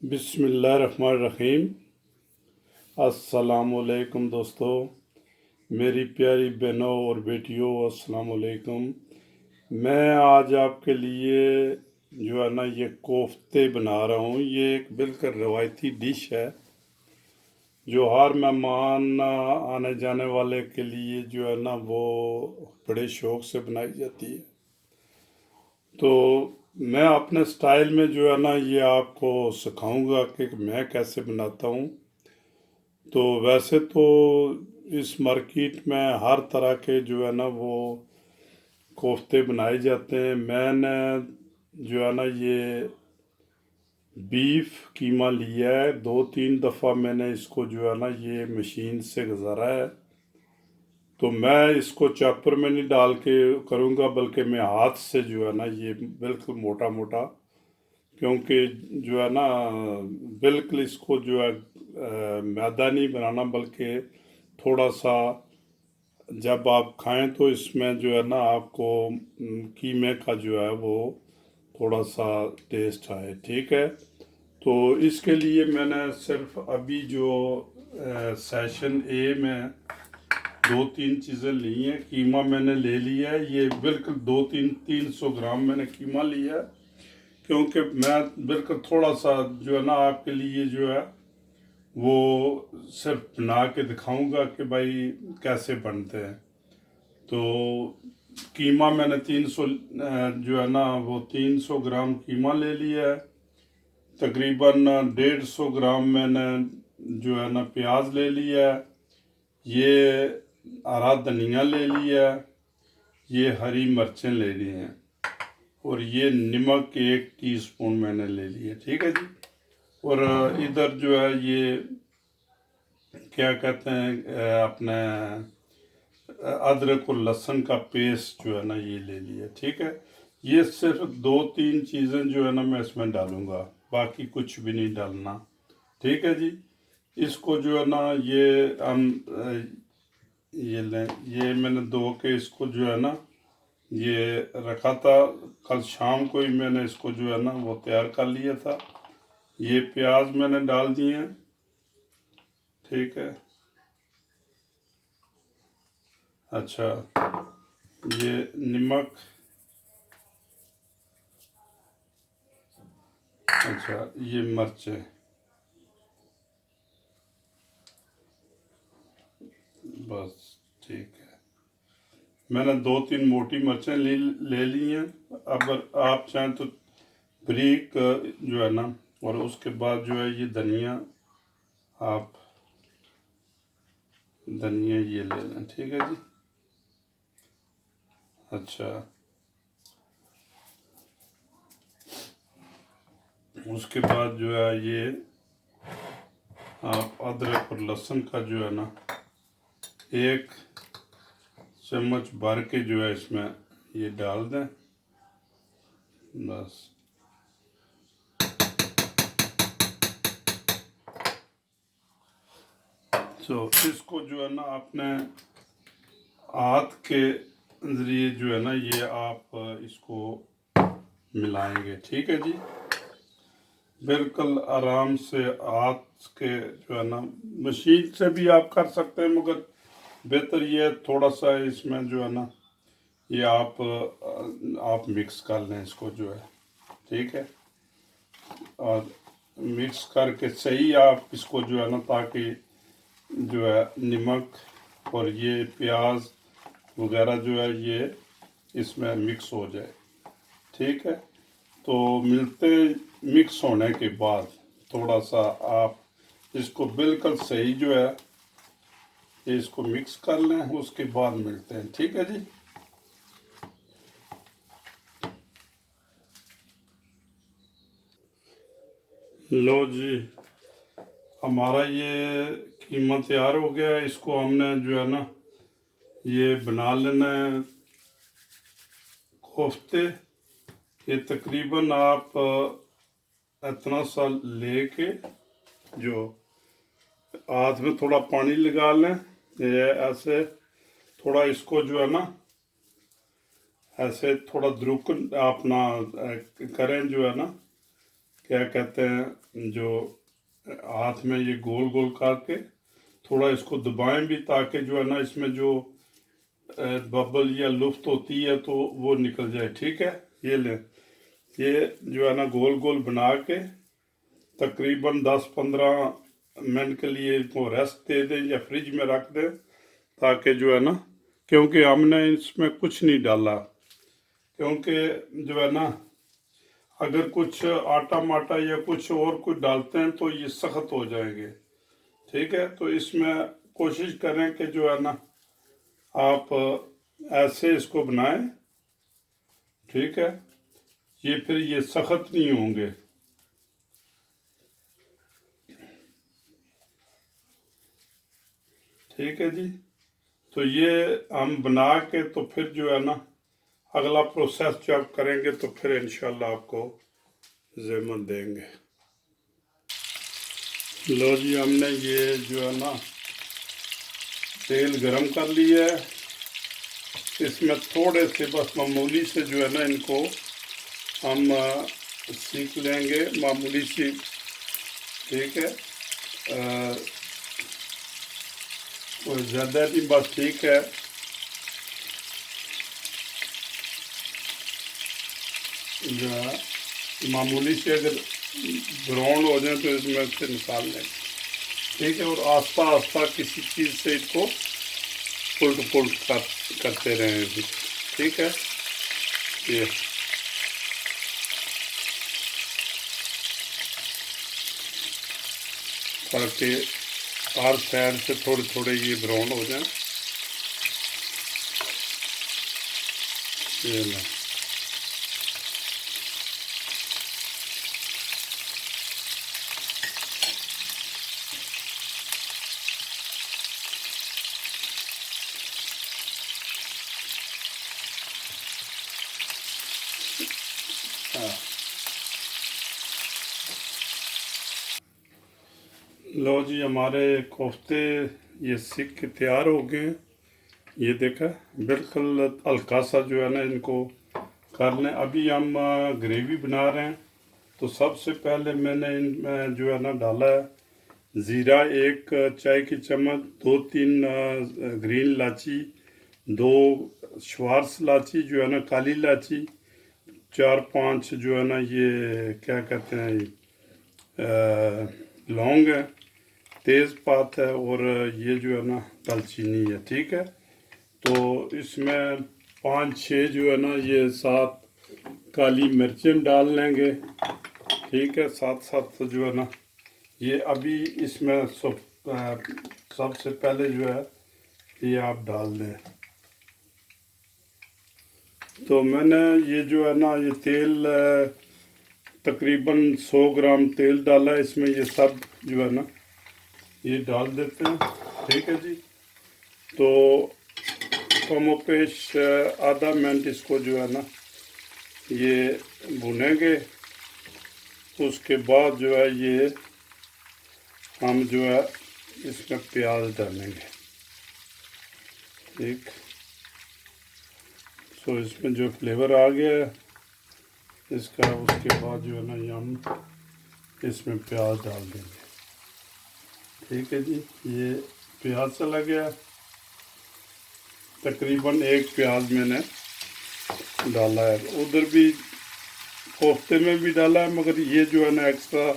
बिस्मिल्लाहिर्रहमानिर्रहीम। अस्सलामुअलैकुम दोस्तों, मेरी प्यारी बहनों और बेटियों, अस्सलामुअलैकुम। मैं आज आपके लिए जो है ना ये कोफ्ते बना रहा हूँ। ये एक बिल्कुल रवायती डिश है जो हर मेहमान आने जाने वाले के लिए जो है ना वो बड़े शौक से बनाई जाती है। तो मैं अपने स्टाइल में जो है ना ये आपको सिखाऊंगा कि मैं कैसे बनाता हूँ। तो वैसे तो इस मार्केट में हर तरह के जो है ना वो कोफ्ते बनाए जाते हैं। मैंने जो है ना ये बीफ कीमा लिया है। 2-3 दफ़ा मैंने इसको जो है ना ये मशीन से गुजारा है। तो मैं इसको चॉपर में नहीं डाल के करूँगा, बल्कि मैं हाथ से जो है ना ये बिल्कुल मोटा मोटा, क्योंकि जो है ना बिल्कुल इसको जो है मैदा नहीं बनाना, बल्कि थोड़ा सा जब आप खाएं तो इसमें जो है ना आपको कीमे का जो है वो थोड़ा सा टेस्ट आए। ठीक है। तो इसके लिए मैंने सिर्फ अभी जो सेशन ए में 2-3 चीज़ें ली हैं। कीमा मैंने ले लिया है, ये बिल्कुल 200-300 ग्राम मैंने कीमा लिया है, क्योंकि मैं बिल्कुल थोड़ा सा जो है ना आपके लिए जो है वो सिर्फ बना के दिखाऊंगा कि भाई कैसे बनते हैं। तो कीमा मैंने 300 जो है ना वो 300 ग्राम कीमा ले लिया है। तकरीबन 150 ग्राम मैंने जो है ना प्याज ले लिया है। ये हरा धनिया ले लिया है। ये हरी मिर्चें ले ली हैं। और ये नमक 1 टीस्पून मैंने ले लिया। ठीक है जी। और इधर जो है ये क्या कहते हैं अपने अदरक और लहसुन का पेस्ट जो है ना ये ले लिया। ठीक है। ये सिर्फ 2-3 चीज़ें जो है ना मैं इसमें डालूंगा, बाकी कुछ भी नहीं डालना। ठीक है जी। इसको जो है ना ये हम ये लें, ये मैंने धो के इसको जो है ना ये रखा था। कल शाम को ही मैंने इसको जो है ना वो तैयार कर लिया था। ये प्याज मैंने डाल दिए हैं। ठीक है। अच्छा, ये नमक। अच्छा, ये मिर्चें। बस ठीक है। मैंने 2-3 मोटी मिर्चें ले ली हैं। अगर आप चाहें तो बारीक जो है ना, और उसके बाद जो है ये धनिया, आप धनिया ये ले लें। ठीक है जी। अच्छा, उसके बाद जो है ये आप अदरक और लहसुन का जो है ना 1 चम्मच भर के जो है इसमें ये डाल दें। बस तो इसको जो है ना आपने हाथ के ज़रिए जो है ना ये आप इसको मिलाएंगे। ठीक है जी। बिल्कुल आराम से हाथ के जो है ना, मशीन से भी आप कर सकते हैं, मगर बेहतर ये है थोड़ा सा इसमें जो है ना ये आप मिक्स कर लें इसको जो है। ठीक है। और मिक्स करके सही आप इसको जो है ना, ताकि जो है नमक और ये प्याज वगैरह जो है ये इसमें मिक्स हो जाए। ठीक है। तो मिलते मिक्स होने के बाद थोड़ा सा आप इसको बिल्कुल सही जो है इसको मिक्स कर लें, उसके बाद मिलते हैं। ठीक है जी। लो जी, हमारा ये कीमा तैयार हो गया है। इसको हमने जो है ना ये बना लेना है कोफ्ते। ये तकरीबन आप इतना सा लेके जो हाथ में थोड़ा पानी लगा लें, ये ऐसे थोड़ा इसको जो है ना ऐसे थोड़ा द्रुक अपना करें जो है ना, क्या कहते हैं, जो हाथ में ये गोल गोल करके थोड़ा इसको दबाएं भी, ताकि जो है ना इसमें जो बबल या लुफ्त होती है तो वो निकल जाए। ठीक है, ये लें, ये जो है ना गोल गोल बना के तकरीबन 10-15 मिनट के लिए इसको रेस्ट दे दें या फ्रिज में रख दें, ताकि जो है ना, क्योंकि हमने इसमें कुछ नहीं डाला, क्योंकि जो है ना अगर कुछ आटा माटा या कुछ और कुछ डालते हैं तो ये सख्त हो जाएंगे। ठीक है, तो इसमें कोशिश करें कि जो है ना आप ऐसे इसको बनाएं। ठीक है, ये फिर ये सख्त नहीं होंगे। ठीक है जी, तो ये हम बना के तो फिर जो है ना अगला प्रोसेस जब करेंगे तो फिर इंशाल्लाह आपको ज़ेमन देंगे। लो जी, हमने ये जो है ना तेल गरम कर लिया है, इसमें थोड़े से बस मामूली से जो है ना इनको हम सीख लेंगे, मामूली सी। ठीक है, कोई ज़्यादा नहीं, बस ठीक है। जो है मामूली से अगर ब्राउन हो जाए तो इसमें से निकाल लें। ठीक है, और आस्ता आस्ता किसी चीज़ से इसको उल्ट पुल्ट करते रहें भी। ठीक है, ये ताकि हर साइड से थोड़े थोड़े ये ब्राउन हो जाए। ये लें, हाँ। लो जी, हमारे कोफ्ते ये सीख के तैयार हो गए हैं। ये देखा, बिल्कुल हल्का सा जो है ना इनको कर लें। अभी हम ग्रेवी बना रहे हैं, तो सबसे पहले मैंने इनमें जो है ना डाला है ज़ीरा 1 चाय की चम्मच, 2-3 ग्रीन इलायची, 2 श्वार्स इलायची जो है ना काली इलायची, 4-5 जो है ना ये क्या कहते हैं लौंग है, तेज़पात है, और ये जो है ना दालचीनी है। ठीक है, तो इसमें 5-6 जो है ना ये 7 काली मिर्चें डाल लेंगे। ठीक है, साथ साथ जो है ना ये अभी इसमें सबसे पहले जो है ये आप डाल दें। तो मैंने ये जो है ना ये तेल तकरीबन 100 ग्राम तेल डाला है इसमें, ये सब जो है ना ये डाल देते हैं। ठीक है जी, तो कमोपेश आधा मिनट इसको जो है ना ये भुनेंगे। उसके बाद जो है ये हम जो है इसमें प्याज डालेंगे। ठीक, तो इसमें जो फ्लेवर आ गया है इसका, उसके बाद जो है ना ये हम इसमें प्याज डाल देंगे। ठीक है जी, ये प्याज चला गया, तकरीबन 1 प्याज मैंने डाला है। उधर भी कोफ्ते में भी डाला है, मगर ये जो है ना एक्स्ट्रा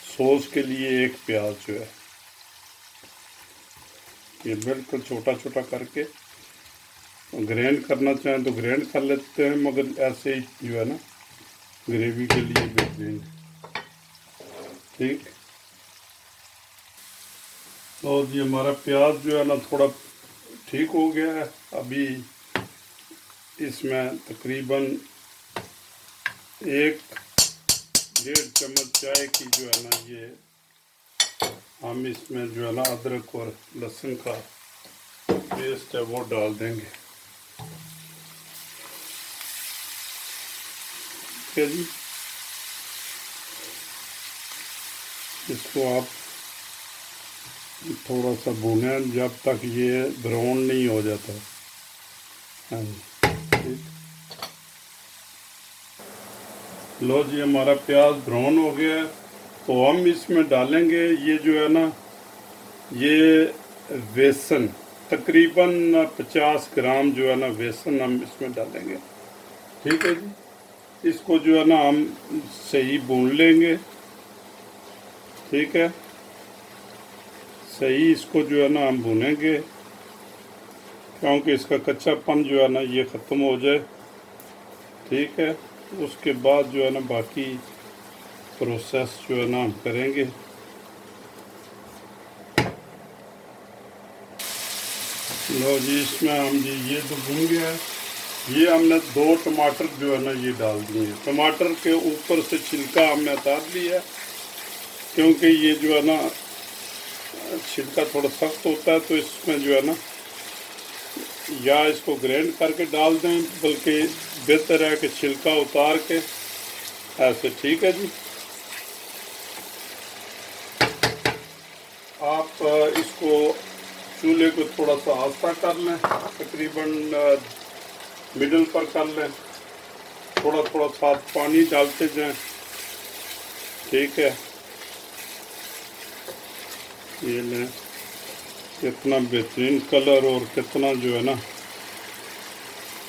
सॉस के लिए 1 प्याज जो है ये बिल्कुल छोटा छोटा करके, ग्राइंड करना चाहें तो ग्राइंड कर लेते हैं, मगर ऐसे ही जो है ना ग्रेवी के लिए बेहतरीन। ठीक, तो जी हमारा प्याज जो है ना थोड़ा ठीक हो गया है। अभी इसमें तकरीबन 1-1.5 चम्मच चाय की जो है ना ये हम इसमें जो है ना अदरक और लहसुन का पेस्ट है वो डाल देंगे। ठीक है जी, इसको आप थोड़ा सा भूनें जब तक ये ब्राउन नहीं हो जाता। हाँ जी, ठीक, लो जी, हमारा प्याज ब्राउन हो गया है, तो हम इसमें डालेंगे ये जो है ना, ये बेसन, तकरीबन 50 ग्राम जो है ना बेसन हम इसमें डालेंगे। ठीक है जी, इसको जो है ना हम सही भून लेंगे। ठीक है, सही इसको जो है ना हम भूनेंगे, क्योंकि इसका कच्चापन जो है ना ये ख़त्म हो जाए। ठीक है, उसके बाद जो है ना बाकी प्रोसेस जो है ना हम करेंगे। लो जी, इसमें हम ये तो भून गया है, ये हमने 2 टमाटर जो है ना ये डाल दिए हैं। टमाटर के ऊपर से छिलका हमने उतार लिया है, क्योंकि ये जो है ना छिलका थोड़ा सख्त होता है, तो इसमें जो है ना या इसको ग्राइंड करके डाल दें, बल्कि बेहतर है कि छिलका उतार के ऐसे। ठीक है जी, आप इसको चूल्हे को थोड़ा सा आस्था कर लें, तकरीबन मिडल पर कर लें, थोड़ा थोड़ा साथ पानी डालते जाएं। ठीक है, ये लें, कितना बेहतरीन कलर और कितना जो है ना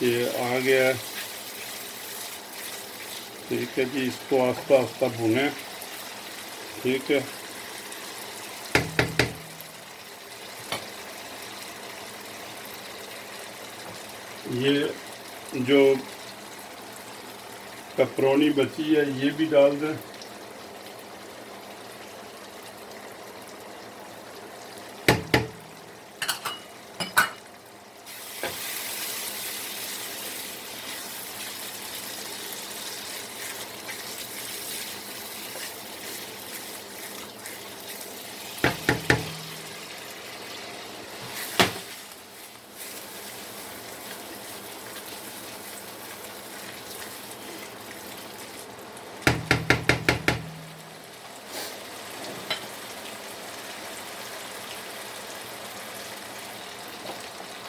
ये आ गया है। ठीक है जी, इसको आस्ता आस्ता भुनें। ठीक है, ये जो पेपरोनी बची है ये भी डाल दें।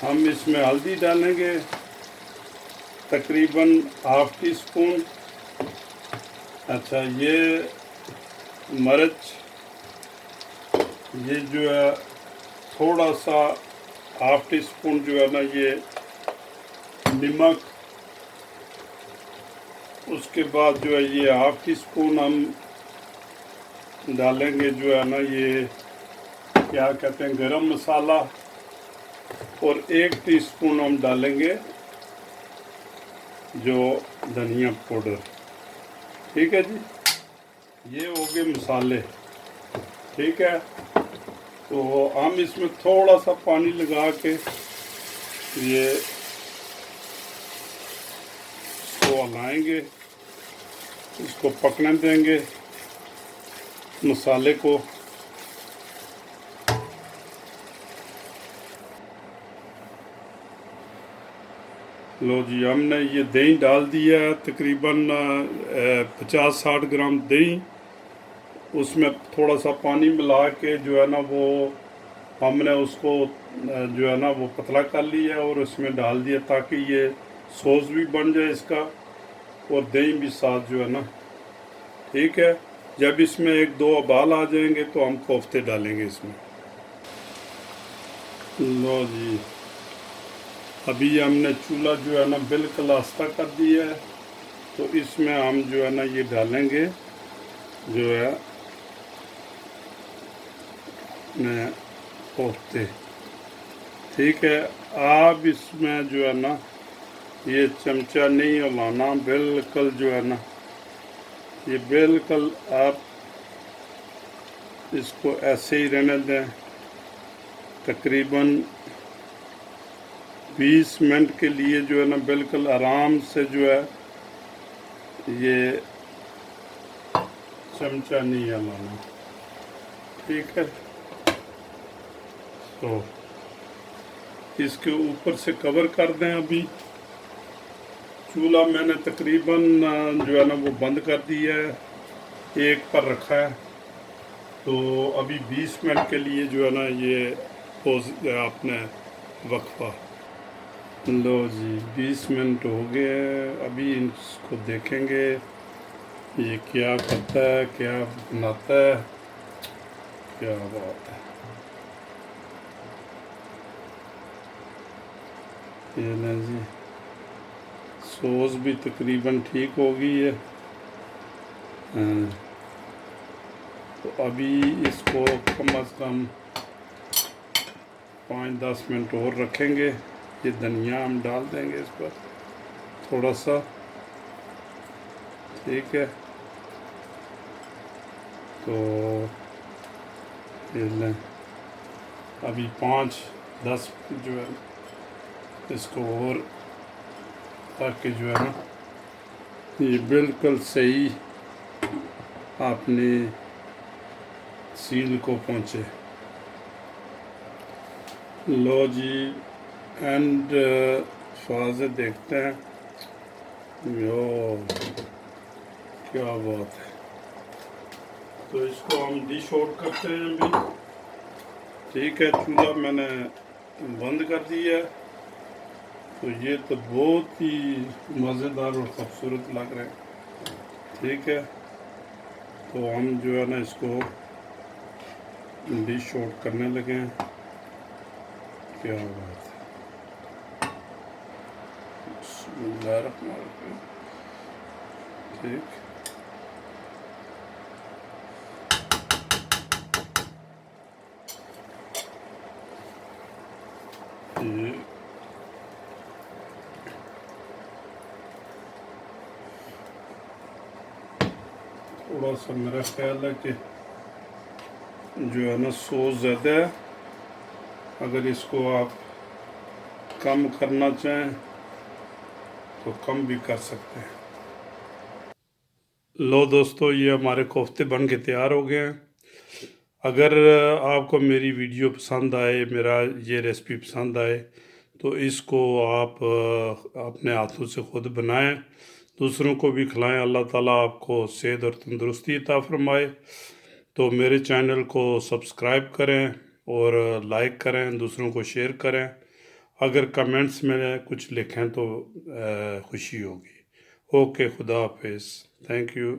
हम इसमें हल्दी डालेंगे तकरीबन ½ टी स्पून। अच्छा, ये मिर्च, ये जो है थोड़ा सा ½ टी स्पून जो है ना ये नमक, उसके बाद जो है ये ½ टी स्पून हम डालेंगे जो है ना ये क्या कहते हैं गरम मसाला, और 1 टीस्पून हम डालेंगे जो धनिया पाउडर। ठीक है जी, ये हो गए मसाले। ठीक है, तो हम इसमें थोड़ा सा पानी लगा के ये इसको हलाएंगे, इसको पकने देंगे मसाले को। लो जी, हमने ये दही डाल दिया है, तकरीबन 50-60 ग्राम दही, उसमें थोड़ा सा पानी मिला के जो है ना वो हमने उसको जो है ना वो पतला कर लिया और उसमें डाल दिया, ताकि ये सॉस भी बन जाए इसका और दही भी साथ जो है ना। ठीक है, जब इसमें 1-2 उबाल आ जाएंगे तो हम कोफ्ते डालेंगे इसमें। लो जी, अभी हमने चूल्हा जो है ना बिल्कुल आस्था कर दिया है, तो इसमें हम जो है ना ये डालेंगे जो है मैं कोफ्ते। ठीक है, आप इसमें जो है ना ये चमचा नहीं हिलाना, बिल्कुल जो है ना ये बिल्कुल आप इसको ऐसे ही रहने दें, तकरीबन 20 मिनट के लिए जो है ना बिल्कुल आराम से जो है ये चमचा नहीं हिलाना। ठीक है, तो इसके ऊपर से कवर कर दें। अभी चूल्हा मैंने तकरीबन जो है ना वो बंद कर दिया है, 1 पर रखा है, तो अभी 20 मिनट के लिए जो है ना ये आपने वक्फा। लो जी, 20 मिनट हो गए, अभी इसको देखेंगे। ये क्या करता है, क्या बनाता है, क्या बात है। ये ना जी, सॉस भी तकरीबन ठीक हो गई है। हाँ, तो अभी इसको कम अज़ कम 5-10 मिनट और रखेंगे। ये धनिया हम डाल देंगे इस पर थोड़ा सा, ठीक है। तो ये लें, अभी 5-10 जो है इसको और, ताकि जो है ना ये बिल्कुल सही अपने सील को पहुँचे। लो जी, एंड फाज़े देखते हैं। यो, क्या बात है। तो इसको हम डिश आउट करते हैं अभी, ठीक है। चूल्हा मैंने बंद कर दिया है। तो ये तो बहुत ही मज़ेदार और ख़ूबसूरत लग रहे हैं, ठीक है। तो हम जो है ना इसको डिश आउट करने लगे हैं। क्या बात है, बिस्मिल्लाहिर्रहमानिर्रहीम, ठीक। ये थोड़ा सा मेरा ख्याल है कि जो है ना सॉस ज़्यादा है। अगर इसको आप कम करना चाहें तो कम भी कर सकते हैं। लो दोस्तों, ये हमारे कोफ्ते बन के तैयार हो गए हैं। अगर आपको मेरी वीडियो पसंद आए, मेरा ये रेसिपी पसंद आए, तो इसको आप अपने हाथों से ख़ुद बनाएं, दूसरों को भी खिलाएं। अल्लाह ताला आपको सेहत और तंदुरुस्ती अता फरमाए। तो मेरे चैनल को सब्सक्राइब करें और लाइक करें, दूसरों को शेयर करें। अगर कमेंट्स में कुछ लिखें तो खुशी होगी। ओके, खुदा हाफिज़, थैंक यू।